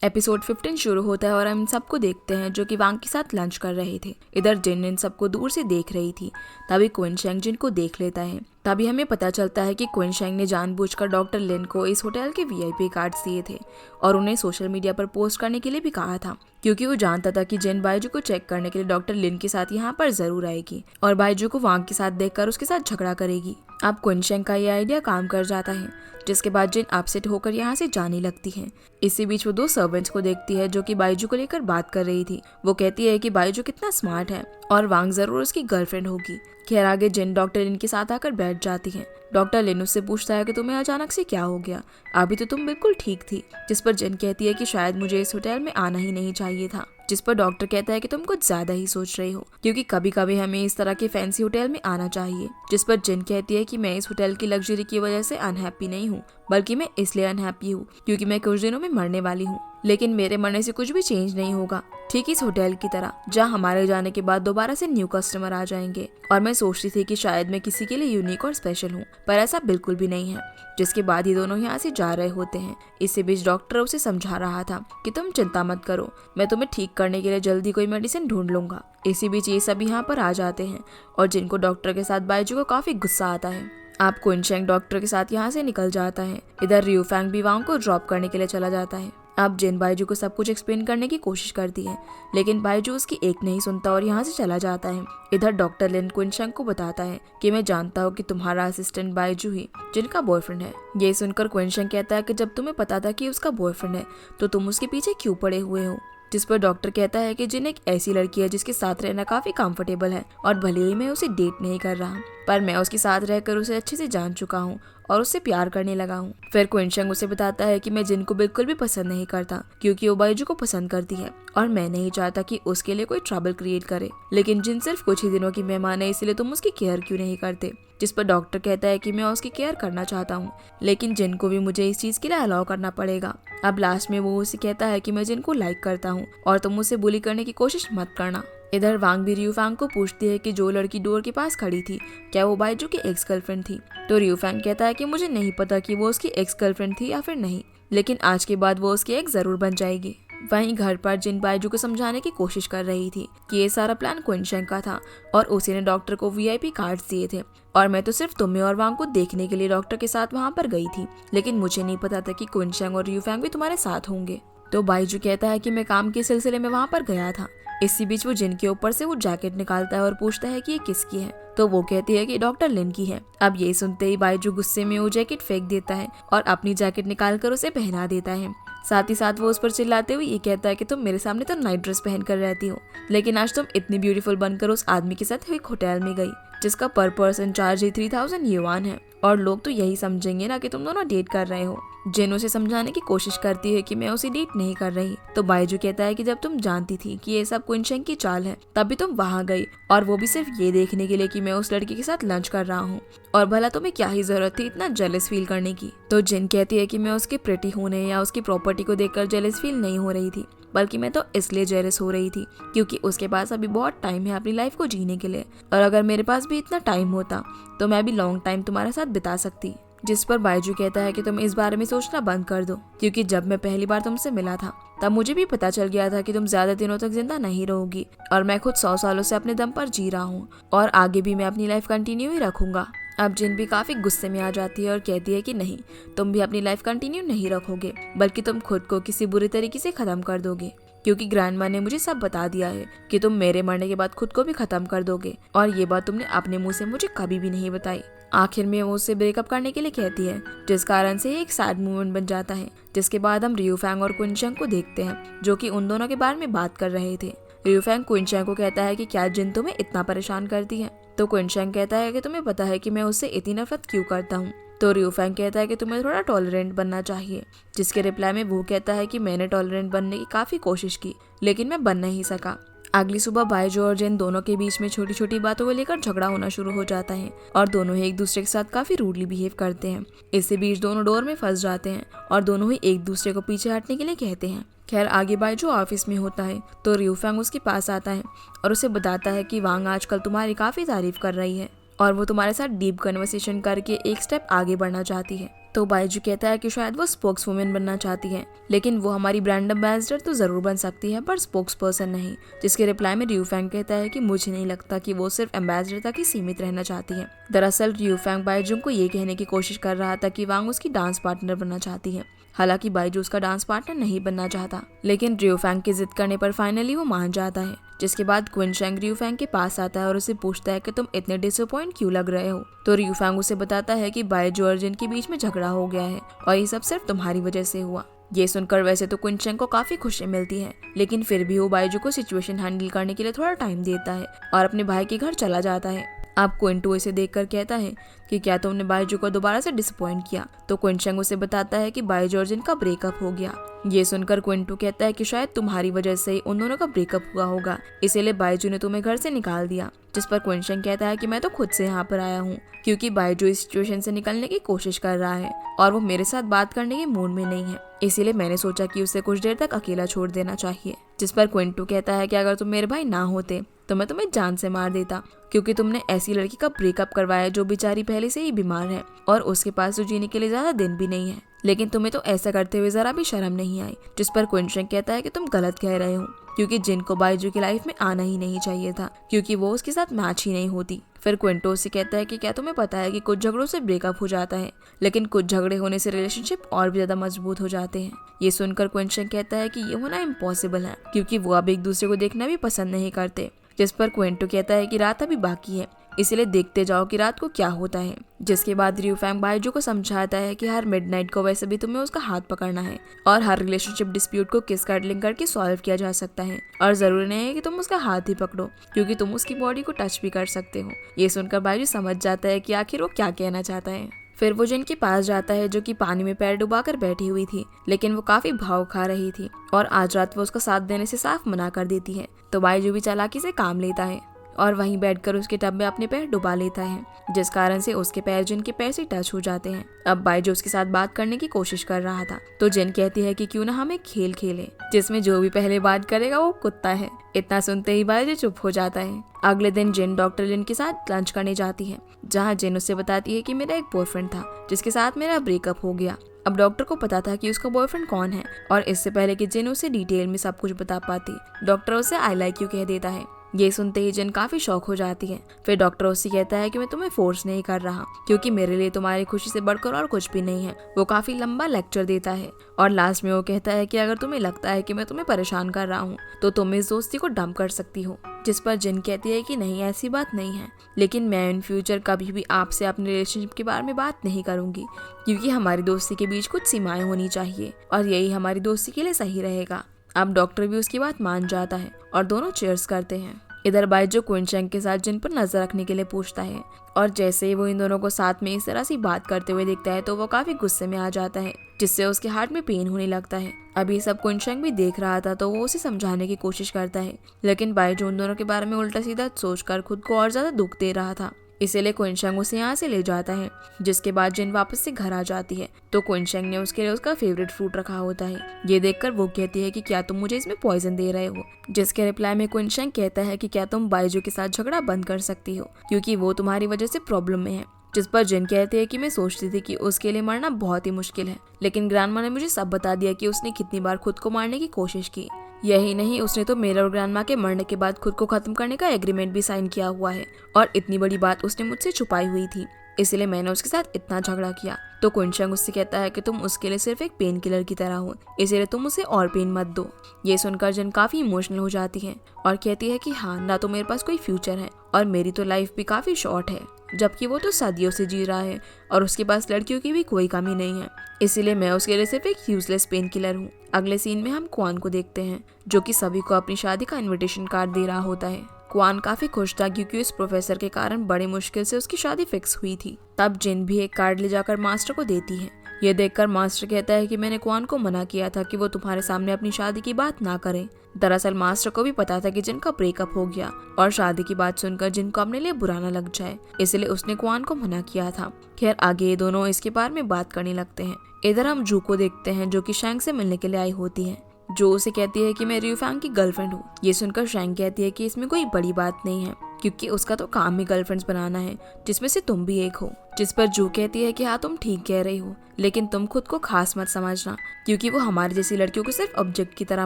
Episode 15 शुरू होता है और हम सबको देखते हैं जो कि वांग के साथ लंच कर रहे थे। इधर जिन इन सबको दूर से देख रही थी। तभी क्विनशेंग जिन को देख लेता है। तभी हमें पता चलता है कि क्विनशेंग ने जानबूझकर डॉक्टर लिन को इस होटल के वीआईपी कार्ड्स दिए थे और उन्हें सोशल मीडिया पर पोस्ट करने के लिए भी कहा था, क्योंकि वो जानता था कि जिन बाइजू को चेक करने के लिए डॉक्टर लिन के साथ यहाँ पर जरूर आएगी और बाइजू को वांग के साथ देखकर उसके साथ झगड़ा करेगी। अब क्विनशेंग का ये आइडिया काम कर जाता है, जिसके बाद जिन अपसेट होकर यहाँ से जाने लगती है। इसी बीच वो दो सर्वेंट्स को देखती है जो कि बाइजू को लेकर बात कर रही थी। वो कहती है कि बाइजू कितना स्मार्ट है और वांग जरूर उसकी गर्लफ्रेंड होगी। खैर आगे जिन डॉक्टर लिन के साथ आकर बैठ जाती है। डॉक्टर लिन उससे पूछता है कि तुम्हें अचानक से क्या हो गया, अभी तो तुम बिल्कुल ठीक थी। जिस पर जिन कहती है कि शायद मुझे इस होटल में आना ही नहीं चाहिए था। जिस पर डॉक्टर कहता है कि तुम कुछ ज्यादा ही सोच रही हो, क्योंकि कभी कभी हमें इस तरह के फैंसी होटल में आना चाहिए। जिस पर जिन कहती है कि मैं इस होटल की लग्जरी की वजह से अनहैप्पी नहीं हूँ, बल्कि मैं इसलिए अनहैप्पी हूँ क्योंकि मैं कुछ दिनों में मरने वाली हूँ। लेकिन मेरे मरने से कुछ भी चेंज नहीं होगा, ठीक इस होटल की तरह जहाँ हमारे जाने के बाद दोबारा से न्यू कस्टमर आ जाएंगे। और मैं सोचती थी कि शायद मैं किसी के लिए यूनिक और स्पेशल हूँ, पर ऐसा बिल्कुल भी नहीं है। जिसके बाद ये दोनों यहाँ से जा रहे होते हैं। इसी बीच डॉक्टर उसे समझा रहा था कि तुम चिंता मत करो, मैं तुम्हें ठीक करने के लिए जल्दी कोई मेडिसिन ढूंढ लूंगा। इसी बीच ये सब यहाँ पर आ जाते हैं और जिनको डॉक्टर के साथ बाइजू को काफी गुस्सा आता है। आप क्विनशेंग डॉक्टर के साथ यहाँ से निकल जाता है। इधर रियू फैंग भी वांग को ड्रॉप करने के लिए चला जाता है। अब जिन बाइजू को सब कुछ एक्सप्लेन करने की कोशिश करती है, लेकिन बाइजू उसकी एक नहीं सुनता और यहाँ से चला जाता है। इधर डॉक्टर लिन क्विनशेंग को बताता है कि मैं जानता हूँ कि तुम्हारा असिस्टेंट बाइजू ही जिनका बॉयफ्रेंड है। ये सुनकर क्विनशेंग कहता है कि जब तुम्हें पता था कि उसका बॉयफ्रेंड है तो तुम उसके पीछे क्यों पड़े हुए हो। जिस पर डॉक्टर कहता है कि जिन एक ऐसी लड़की है जिसके साथ रहना काफी कंफर्टेबल है और भले ही मैं उसे डेट नहीं कर रहा, पर मैं उसके साथ रहकर उसे अच्छे से जान चुका हूँ और उससे प्यार करने लगा हूँ। फिर क्विनशेंग उसे बताता है कि मैं जिन को बिल्कुल भी पसंद नहीं करता, क्योंकि वो बाइजू को पसंद करती है और मैं नहीं चाहता कि उसके लिए कोई ट्रबल क्रिएट करे। लेकिन जिन सिर्फ कुछ ही दिनों की मेहमान है, इसलिए तुम उसकी केयर क्यों नहीं करते। जिस पर डॉक्टर कहता है कि मैं उसकी केयर करना चाहता हूँ, लेकिन जिन को भी मुझे इस चीज के लिए अलाउ करना पड़ेगा। अब लास्ट में वो उसे कहता है कि मैं जिन को लाइक करता हूँ और तुम उसे बुली करने की कोशिश मत करना। इधर वांग भी रियू फैंग को पूछती है कि जो लड़की डोर के पास खड़ी थी क्या वो बाइजू की एक्स गर्लफ्रेंड थी। तो रियू फैंग कहता है कि मुझे नहीं पता कि वो उसकी एक्स गर्लफ्रेंड थी या फिर नहीं, लेकिन आज के बाद वो उसकी एक्स जरूर बन जाएगी। वहीं घर पर जिन बाइजू को समझाने की कोशिश कर रही थी कि ये सारा प्लान क्विनशेंग का था और उसी ने डॉक्टर को वीआईपी कार्ड्स दिए थे और मैं तो सिर्फ तुम्हें और वांग को देखने के लिए डॉक्टर के साथ वहाँ पर गई थी, लेकिन मुझे नहीं पता था कि क्विनशेंग और रियू फैंग भी तुम्हारे साथ होंगे। तो बाइजू कहता है कि मैं काम के सिलसिले में वहाँ पर गया था। इसी बीच वो जिन के ऊपर से वो जैकेट निकालता है और पूछता है कि ये किसकी है। तो वो कहती है कि डॉक्टर लिन की है। अब ये सुनते ही बाइजू गुस्से में वो जैकेट फेंक देता है और अपनी जैकेट निकालकर उसे पहना देता है। साथ ही साथ वो उस पर चिल्लाते हुए ये कहता है कि तुम मेरे सामने तो नाइट ड्रेस पहन कर रहती हो, लेकिन आज तुम इतनी ब्यूटीफुल बनकर उस आदमी के साथ एक होटल में गई जिसका पर पर्सन चार्ज ही 3000 युआन है और लोग तो यही समझेंगे ना कि तुम दोनों डेट कर रहे हो। जिन उसे समझाने की कोशिश करती है कि मैं उसे डेट नहीं कर रही। तो बाइजू कहता है कि जब तुम जानती थी कि ये सब क्विनशेंग की चाल है तभी तुम वहाँ गई, और वो भी सिर्फ ये देखने के लिए कि मैं उस लड़की के साथ लंच कर रहा हूँ, और भला तुम्हें क्या ही जरूरत थी इतना जेलस फील करने की। तो जिन कहती है कि मैं उसके प्रिटी होने या उसकी प्रॉपर्टी को देखकर जेलस फील नहीं हो रही थी, बल्कि मैं तो इसलिए जेलस हो रही थी क्योंकि उसके पास अभी बहुत टाइम है अपनी लाइफ को जीने के लिए, और अगर मेरे पास भी इतना टाइम होता तो मैं भी लॉन्ग टाइम तुम्हारे साथ बिता सकती। जिस पर बाइजू कहता है कि तुम इस बारे में सोचना बंद कर दो, क्योंकि जब मैं पहली बार तुमसे मिला था तब मुझे भी पता चल गया था कि तुम ज्यादा दिनों तक जिंदा नहीं रहोगी, और मैं खुद 100 सालों से अपने दम पर जी रहा हूँ और आगे भी मैं अपनी लाइफ कंटिन्यू ही रखूंगा। अब जिन भी काफी गुस्से में आ जाती है और कहती है कि नहीं, तुम भी अपनी लाइफ कंटिन्यू नहीं रखोगे, बल्कि तुम खुद को किसी बुरे तरीके से खत्म कर दोगे, क्योंकि ग्रैंडमा ने मुझे सब बता दिया है कि तुम मेरे मरने के बाद खुद को भी खत्म कर दोगे, और ये बात तुमने अपने मुंह से मुझे कभी भी नहीं बताई। आखिर में वो उससे ब्रेकअप करने के लिए कहती है, जिस कारण से एक सैड मोमेंट बन जाता है। जिसके बाद हम रियू फैंग और क्विनशेंग को देखते हैं जो कि उन दोनों के बारे में बात कर रहे थे। रियू फैंग क्विनशेंग को कहता है कि क्या जिन तुम्हें इतना परेशान करती है। तो क्विनशेंग कहता है कि तुम्हें पता है कि मैं उससे इतनी नफरत क्यों करता हूँ। तो रियू फैंग कहता है कि तुम्हें थोड़ा टॉलरेंट बनना चाहिए, जिसके रिप्लाई में वो कहता है कि मैंने टॉलरेंट बनने की काफी कोशिश की, लेकिन मैं बन नहीं सका। अगली सुबह बाइजू और जिन दोनों के बीच में छोटी छोटी बातों को लेकर झगड़ा होना शुरू हो जाता है और दोनों ही एक दूसरे के साथ काफी रूडली बिहेव करते हैं। इसी बीच दोनों डोर में फंस जाते हैं और दोनों ही एक दूसरे को पीछे हटने के लिए कहते हैं। खैर आगे बाइजू ऑफिस में होता है तो रियू फैंग उसके पास आता है और उसे बताता है कि वांग आजकल तुम्हारी काफी तारीफ कर रही है और वो तुम्हारे साथ डीप कन्वर्सेशन करके एक स्टेप आगे बढ़ना चाहती है। तो बायजू कहता है कि शायद वो स्पोक्स वुमेन बनना चाहती है, लेकिन वो हमारी ब्रांड एम्बेसडर तो जरूर बन सकती है पर स्पोक्स पर्सन नहीं। जिसके रिप्लाई में रियू फैंग कहता है कि मुझे नहीं लगता कि वो सिर्फ एम्बेसडर तक ही सीमित रहना चाहती है। दरअसल रियू फैंग बायजू को ये कहने की कोशिश कर रहा था कि वांग उसकी डांस पार्टनर बनना चाहती है। हालांकि बायजू उसका डांस पार्टनर नहीं बनना चाहता, लेकिन रियू फैंग की जिद करने पर फाइनली वो मान जाता है। जिसके बाद क्विन शेंग रियू फैंग के पास आता है और उसे पूछता है कि तुम इतने डिसअपॉइंट क्यों लग रहे हो। तो रियू फैंग उसे बताता है कि बायजू और जिन के बीच में झगड़ा हो गया है और ये सब सिर्फ तुम्हारी वजह से हुआ। ये सुनकर वैसे तो क्विन शेंग को काफी खुशी मिलती है, लेकिन फिर भी वो बायजू को सिचुएशन हैंडल करने के लिए थोड़ा टाइम देता है और अपने भाई के घर चला जाता है। अब क्विंटू इसे देखकर कहता है कि क्या तुमने बायजू को दोबारा से डिसअपॉइंट किया। तो क्विन शेंग उसे बताता है कि बायजू और जिन का ब्रेकअप हो गया। ये सुनकर क्विंटू कहता है कि शायद तुम्हारी वजह से ही उन दोनों का ब्रेकअप हुआ होगा, इसीलिए बायजू ने तुम्हें घर से निकाल दिया। जिस पर क्विन शेंग कहता है कि मैं तो खुद से यहाँ पर आया हूँ, क्योंकि बायजू इस सिचुएशन से निकलने की कोशिश कर रहा है और वो मेरे साथ बात करने के मूड में नहीं है, इसीलिए मैंने सोचा कि उसे कुछ देर तक अकेला छोड़ देना चाहिए। जिस पर क्विंटू कहता है कि अगर तुम मेरे भाई ना होते तो मैं तुम्हें जान से मार देता, क्योंकि तुमने ऐसी लड़की का ब्रेकअप करवाया जो बेचारी पहले से ही बीमार है और उसके पास तो जीने के लिए ज्यादा दिन भी नहीं है, लेकिन तुम्हें तो ऐसा करते हुए जरा भी शर्म नहीं आई। जिस पर क्विन शेंग कहता है कि तुम गलत कह रहे हो, क्योंकि जिन को बायजू की लाइफ में आना ही नहीं चाहिए था, क्योंकि वो उसके साथ मैच ही नहीं होती। फिर क्विंटो से कहता है कि क्या तुम्हें पता है कि कुछ झगड़ों से ब्रेकअप हो जाता है, लेकिन कुछ झगड़े होने से रिलेशनशिप और भी ज्यादा मजबूत हो जाते हैं। ये सुनकर क्विन शेंग कहता है कि ये होना इम्पॉसिबल है, क्योंकि वो अब एक दूसरे को देखना भी पसंद नहीं करते। जिस पर क्विंटो कहता है कि रात अभी बाकी है, इसलिए देखते जाओ कि रात को क्या होता है। जिसके बाद रियू फैंग बायजू को समझाता है कि हर मिडनाइट को वैसे भी तुम्हें उसका हाथ पकड़ना है और हर रिलेशनशिप डिस्प्यूट को किस कडलिंग करके सॉल्व किया जा सकता है, और जरूरी नहीं है कि तुम उसका हाथ ही पकड़ो, क्योंकि तुम उसकी बॉडी को टच भी कर सकते हो। ये सुनकर बायजू समझ जाता है कि आखिर वो क्या कहना चाहता है। फिर वो जिन के पास जाता है जो कि पानी में पैर डुबाकर बैठी हुई थी, लेकिन वो काफी भाव खा रही थी और आज रात वो उसका साथ देने से साफ मना कर देती है। तो बायजू भी चालाकी से काम लेता है और वहीं बैठकर उसके टब में अपने पैर डुबा लेता है, जिस कारण से उसके पैर जिन के पैर से टच हो जाते हैं। अब बायजू उसके साथ बात करने की कोशिश कर रहा था, तो जिन कहती है कि क्यों ना हम एक खेल खेलें जिसमें जो भी पहले बात करेगा वो कुत्ता है। इतना सुनते ही बायजू चुप हो जाता है। अगले दिन जिन डॉक्टर लिन के साथ लंच करने जाती है, जहाँ जिन उससे बताती है कि मेरा एक बॉयफ्रेंड था जिसके साथ मेरा ब्रेकअप हो गया। अब डॉक्टर को पता था कि उसका बॉयफ्रेंड कौन है, और इससे पहले कि जिन उसे डिटेल में सब कुछ बता पाती, डॉक्टर उसे आई लाइक यू कह देता है। ये सुनते ही जिन काफी शौक हो जाती है। फिर डॉक्टर उससे कहता है कि मैं तुम्हें फोर्स नहीं कर रहा, क्योंकि मेरे लिए तुम्हारी खुशी से बढ़कर और कुछ भी नहीं है। वो काफी लंबा लेक्चर देता है और लास्ट में वो कहता है कि अगर तुम्हें लगता है कि मैं तुम्हें परेशान कर रहा हूँ तो तुम इस दोस्ती को डंप कर सकती हो। जिस पर जिन कहती है कि नहीं, ऐसी बात नहीं है, लेकिन मैं इन फ्यूचर कभी भी आपसे अपने रिलेशनशिप के बारे में बात नहीं करूंगी, क्योंकि हमारी दोस्ती के बीच कुछ सीमाएं होनी चाहिए और यही हमारी दोस्ती के लिए सही रहेगा। अब डॉक्टर भी उसकी बात मान जाता है और दोनों चीयर्स करते हैं। इधर बायजू क्विन शेंग के साथ जिन पर नजर रखने के लिए पूछता है, और जैसे ही वो इन दोनों को साथ में इस तरह से बात करते हुए दिखता है तो वो काफी गुस्से में आ जाता है, जिससे उसके हार्ट में पेन होने लगता है। अभी सब क्विन शेंग भी देख रहा था तो वो उसे समझाने की कोशिश करता है, लेकिन बायजू उन दोनों के बारे में उल्टा सीधा सोचकर खुद को और ज्यादा दुख दे रहा था, इसीलिए क्विन शेंग उसे यहाँ से ले जाता है। जिसके बाद जिन वापस से घर आ जाती है तो क्विन शेंग ने उसके लिए उसका फेवरेट फ्रूट रखा होता है। ये देखकर वो कहती है कि क्या तुम मुझे इसमें पॉइजन दे रहे हो, जिसके रिप्लाई में क्विन शेंग कहता है कि क्या तुम बायजू के साथ झगड़ा बंद कर सकती हो, क्योंकि वो तुम्हारी वजह से प्रॉब्लम में है। जिस पर जिन कहते हैं कि मैं सोचती थी कि उसके लिए मरना बहुत ही मुश्किल है, लेकिन ग्रैंडमा ने मुझे सब बता दिया कि उसने कितनी बार खुद को मारने की कोशिश की। यही नहीं, उसने तो मेरे और ग्रैंडमा के मरने के बाद खुद को खत्म करने का एग्रीमेंट भी साइन किया हुआ है, और इतनी बड़ी बात उसने मुझसे छुपाई हुई थी, इसलिए मैंने उसके साथ इतना झगड़ा किया। तो क्विन शेंग उससे कहता है कि तुम उसके लिए सिर्फ एक पेन किलर की तरह हो, इसलिए तुम उसे और पेन मत दो। ये सुनकर जिन काफी इमोशनल हो जाती है और कहती है कि हाँ, ना तो मेरे पास कोई फ्यूचर है और मेरी तो लाइफ भी काफी शॉर्ट है, जबकि वो तो सदियों से जी रहा है और उसके पास लड़कियों की भी कोई कमी नहीं है, इसीलिए मैं उसके लिए सिर्फ एक यूजलेस पेन किलर हूँ। अगले सीन में हम क्वान को देखते हैं, जो कि सभी को अपनी शादी का इनविटेशन कार्ड दे रहा होता है। क्वान काफी खुश था क्योंकि उस प्रोफेसर के कारण बड़ी मुश्किल से उसकी शादी फिक्स हुई थी। तब जिन भी एक कार्ड ले जाकर मास्टर को देती है। ये देखकर मास्टर कहता है कि मैंने क्वान को मना किया था कि वो तुम्हारे सामने अपनी शादी की बात ना करे। दरअसल मास्टर को भी पता था कि जिन का ब्रेकअप हो गया और शादी की बात सुनकर जिन को अपने लिए बुरा न लग जाए, इसलिए उसने क्वान को मना किया था। खैर आगे ये दोनों इसके बारे में बात करने लगते हैं। इधर हम जू को देखते हैं, जो कि शैंग से मिलने के लिए आई होती है। जो उसे कहती है कि मैं रियू फैंग की गर्लफ्रेंड हूँ। ये सुनकर शैंग कहती है कि इसमें कोई बड़ी बात नहीं है, क्योंकि उसका तो काम ही गर्लफ्रेंड्स बनाना है, जिसमें से तुम भी एक हो। जिस पर जो कहती है कि हाँ तुम ठीक कह रही हो, लेकिन तुम खुद को खास मत समझना, क्योंकि वो हमारी जैसी लड़कियों को सिर्फ ऑब्जेक्ट की तरह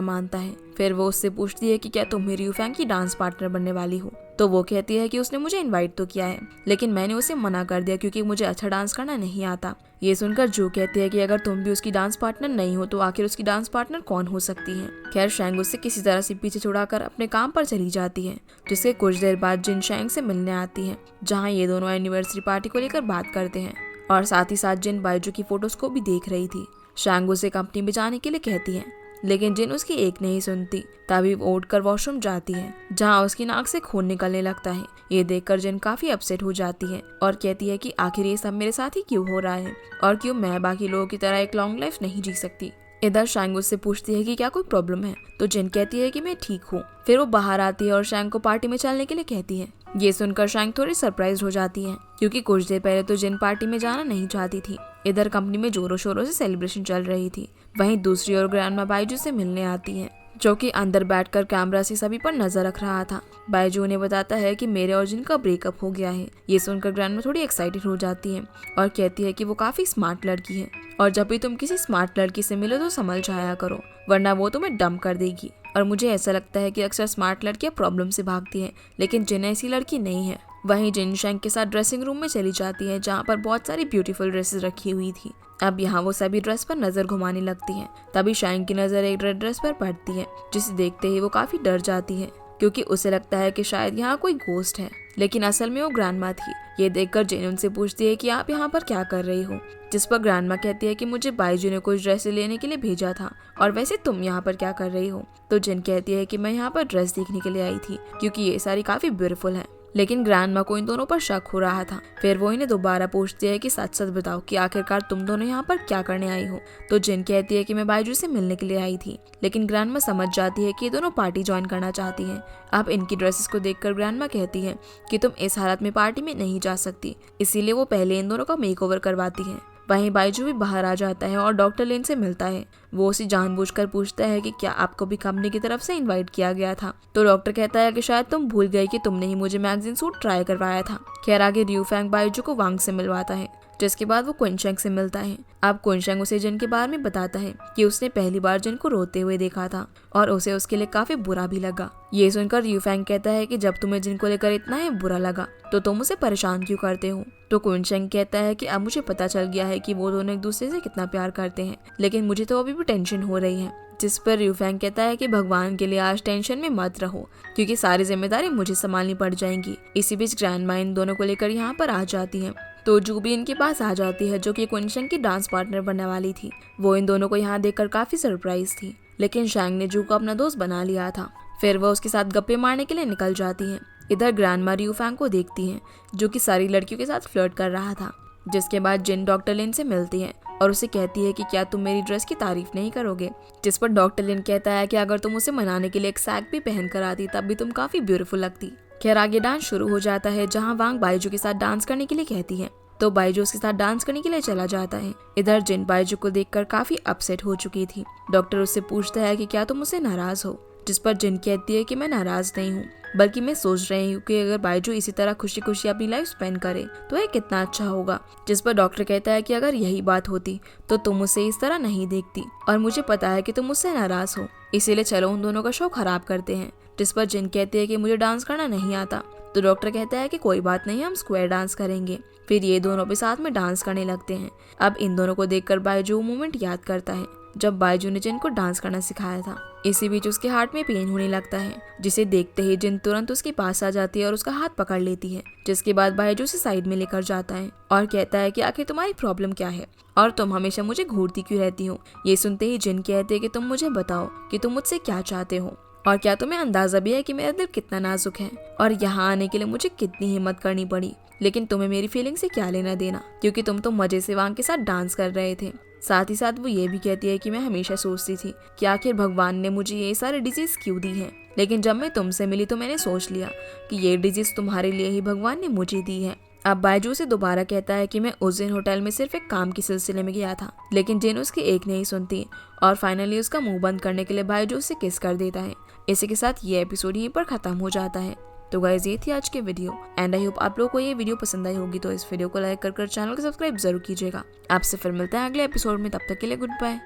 मानता है। फिर वो उससे पूछती है कि क्या तुम रियू फैंग की डांस पार्टनर बनने वाली हो। तो वो कहती है कि उसने मुझे इनवाइट तो किया है, लेकिन मैंने उसे मना कर दिया क्योंकि मुझे अच्छा डांस करना नहीं आता। ये सुनकर जो कहती है कि अगर तुम भी उसकी डांस पार्टनर नहीं हो तो आखिर उसकी डांस पार्टनर कौन हो सकती है। खैर शैंग उससे किसी तरह से पीछे छुड़ाकर अपने काम पर चली जाती है। जिसके कुछ देर बाद जिन शैंग से मिलने आती है, जहाँ ये दोनों एनिवर्सरी पार्टी को लेकर बात करते हैं, और साथ ही साथ जिन बाइजू की फोटोज को भी देख रही थी। शैंग उसे कंपनी में जाने के लिए कहती है, लेकिन जिन उसकी एक नहीं सुनती। तभी वो उठकर वॉशरूम जाती है, जहाँ उसकी नाक से खून निकलने लगता है। ये देखकर जिन काफी अपसेट हो जाती है और कहती है कि आखिर ये सब मेरे साथ ही क्यों हो रहा है, और क्यों मैं बाकी लोगों की तरह एक लॉन्ग लाइफ नहीं जी सकती। इधर शैंग उससे पूछती है कि क्या कोई प्रॉब्लम है, तो जिन कहती है कि मैं ठीक हूँ। फिर वो बाहर आती है और शैंग को पार्टी में चलने के लिए कहती है। ये सुनकर शैंग थोड़ी सरप्राइज हो जाती है, क्योंकि कुछ देर पहले तो जिन पार्टी में जाना नहीं चाहती थी। इधर कंपनी में जोरों शोरों से सेलिब्रेशन चल रही थी। वहीं दूसरी ओर ग्रैंडमा बाइजू से मिलने आती है, जो कि अंदर बैठकर कैमरा से सभी पर नजर रख रहा था। बाइजू उन्हें बताता है कि मेरे और जिन का ब्रेकअप हो गया है। ये सुनकर ग्रैंडमा थोड़ी एक्साइटेड हो जाती है और कहती है कि वो काफी स्मार्ट लड़की है, और जब भी तुम किसी स्मार्ट लड़की से मिलो तो संभल जाया करो, वरना वो तुम्हें डंप कर देगी। और मुझे ऐसा लगता है कि अक्सर स्मार्ट लड़कियां प्रॉब्लम से भागती हैं, लेकिन जिन ऐसी लड़की नहीं है। वहीं जिन शैंग के साथ ड्रेसिंग रूम में चली जाती है, जहाँ पर बहुत सारी ब्यूटीफुल ड्रेसेस रखी हुई थी। अब यहाँ वो सभी ड्रेस पर नजर घुमाने लगती है। तभी शैंग की नजर एक रेड ड्रेस पर पड़ती है, जिसे देखते ही वो काफी डर जाती है, क्योंकि उसे लगता है कि शायद यहाँ कोई घोस्ट है, लेकिन असल में वो ग्रैंडमा थी। ये देखकर जिन उनसे पूछती है कि आप यहाँ पर क्या कर रही हो, जिस पर ग्रैंडमा कहती है कि मुझे बाइजू ने कुछ ड्रेस लेने के लिए भेजा था, और वैसे तुम यहाँ पर क्या कर रही हो। तो जिन कहती है कि मैं यहाँ पर ड्रेस देखने के लिए आई थी, क्योंकि ये सारी काफी ब्यूटीफुल है। लेकिन ग्रैंडमा को इन दोनों पर शक हो रहा था। फिर वो इन्हें दोबारा पूछती है कि सच सच बताओ कि आखिरकार तुम दोनों यहाँ पर क्या करने आई हो। तो जिन कहती है कि मैं बाइजू से मिलने के लिए आई थी, लेकिन ग्रैंडमा समझ जाती है कि ये दोनों पार्टी ज्वाइन करना चाहती हैं। अब इनकी ड्रेसेस को देखकर ग्रैंडमा कहती है कि तुम इस हालत में पार्टी में नहीं जा सकती, इसीलिए वो पहले इन दोनों का मेकओवर करवाती है। वहीं बाइजू भी बाहर आ जाता है और डॉक्टर लिन से मिलता है। वो उसे जानबूझकर पूछता है कि क्या आपको भी कंपनी की तरफ से इनवाइट किया गया था। तो डॉक्टर कहता है कि शायद तुम भूल गए कि तुमने ही मुझे मैगजीन सूट ट्राई करवाया था। खैर आगे रियू फैंग बाइजू को वांग से मिलवाता है, जिसके बाद वो क्विनशैंग से मिलता है। अब क्विनशैंग उसे जिन के बारे में बताता है कि उसने पहली बार जिन को रोते हुए देखा था, और उसे उसके लिए काफी बुरा भी लगा। ये सुनकर रियू फैंग कहता है कि जब तुम्हें जिन को लेकर इतना ही बुरा लगा, तो तुम उसे परेशान क्यों करते हो। तो क्विनशैंग कहता है कि अब मुझे पता चल गया है कि वो दोनों एक दूसरे से कितना प्यार करते हैं, लेकिन मुझे तो अभी भी टेंशन हो रही है। जिस पर रियू फैंग कहता है कि भगवान के लिए आज टेंशन में मत रहो, क्योंकि सारी जिम्मेदारी मुझे संभालनी पड़ जाएंगी। इसी बीच ग्रैंडमा इन दोनों को लेकर यहाँ पर आ जाती है। तो जू भी इनके पास आ जाती है, जो कि क्विनशैंग की डांस पार्टनर बनने वाली थी। वो इन दोनों को यहाँ देखकर काफी सरप्राइज थी, लेकिन शैंग ने जू को अपना दोस्त बना लिया था। फिर वो उसके साथ गप्पे मारने के लिए निकल जाती है। इधर ग्रैंडमा रियू फैंग को देखती है, जो कि सारी लड़कियों के साथ फ्लर्ट कर रहा था। जिसके बाद जिन डॉक्टर लिन से मिलती है और उसे कहती है कि क्या तुम मेरी ड्रेस की तारीफ नहीं करोगे। जिस पर डॉक्टर लिन कहता है कि अगर तुम उसे मनाने के लिए एक सैग भी पहन कर आती, तब भी तुम काफी ब्यूटीफुल लगती। खैर आगे डांस शुरू हो जाता है, जहाँ वांग बाइजू के साथ डांस करने के लिए कहती है, तो बाइजू उसके साथ डांस करने के लिए चला जाता है। इधर जिन बाइजू को देखकर काफी अपसेट हो चुकी थी। डॉक्टर उससे पूछता है कि क्या तुम मुझसे नाराज हो, जिस पर जिन कहती है कि मैं नाराज नहीं हूँ, बल्कि मैं सोच रही हूँ कि अगर बाइजू इसी तरह खुशी खुशी अपनी लाइफ स्पेंड करे तो यह कितना अच्छा होगा। जिस पर डॉक्टर कहता है कि अगर यही बात होती तो तुम मुझसे इस तरह नहीं देखती, और मुझे पता है कि तुम मुझसे नाराज हो, इसीलिए चलो उन दोनों का शो खराब करते हैं। जिस पर जिन कहती है कि मुझे डांस करना नहीं आता। तो डॉक्टर कहता है कि कोई बात नहीं, हम स्क्वायर डांस करेंगे। फिर ये दोनों भी साथ में डांस करने लगते हैं। अब इन दोनों को देखकर बाइजू मोमेंट याद करता है जब बाइजू ने जिन को डांस करना सिखाया था। इसी बीच उसके हार्ट में पेन होने लगता है, जिसे देखते ही जिन तुरंत उसके पास आ जाती है और उसका हाथ पकड़ लेती है। जिसके बाद बाइजू उसे साइड में लेकर जाता है और कहता है कि आखिर तुम्हारी प्रॉब्लम क्या है, और तुम हमेशा मुझे घूरती क्यों रहती हो। ये सुनते ही जिन कहते हैं कि तुम मुझे बताओ कि तुम मुझसे क्या चाहते हो, और क्या तुम्हें अंदाजा भी है कि मेरा दिल कितना नाजुक है, और यहाँ आने के लिए मुझे कितनी हिम्मत करनी पड़ी। लेकिन तुम्हें मेरी फीलिंग से क्या लेना देना, क्योंकि तुम तो मजे से वांग के साथ डांस कर रहे थे। साथ ही साथ वो ये भी कहती है कि मैं हमेशा सोचती थी कि आखिर भगवान ने मुझे ये सारे डिजीज क्यों दी है, लेकिन जब मैं तुमसे मिली तो मैंने सोच लिया कि ये डिजीज तुम्हारे लिए ही भगवान ने मुझे दी है। अब बायजू से दोबारा कहता है कि मैं उस दिन होटल में सिर्फ एक काम के सिलसिले में गया था, लेकिन जिन उसकी एक नहीं सुनती और फाइनली उसका मुंह बंद करने के लिए बायजू से किस कर देता है। इसी के साथ ये एपिसोड यहीं पर खत्म हो जाता है। तो गाइस ये थी आज की वीडियो एंड आई होप आप लोगों को ये वीडियो पसंद आई होगी। तो इस वीडियो को लाइक कर चैनल को सब्सक्राइब जरूर कीजिएगा। आपसे फिर मिलते हैं अगले एपिसोड में, तब तक के लिए गुड बाय।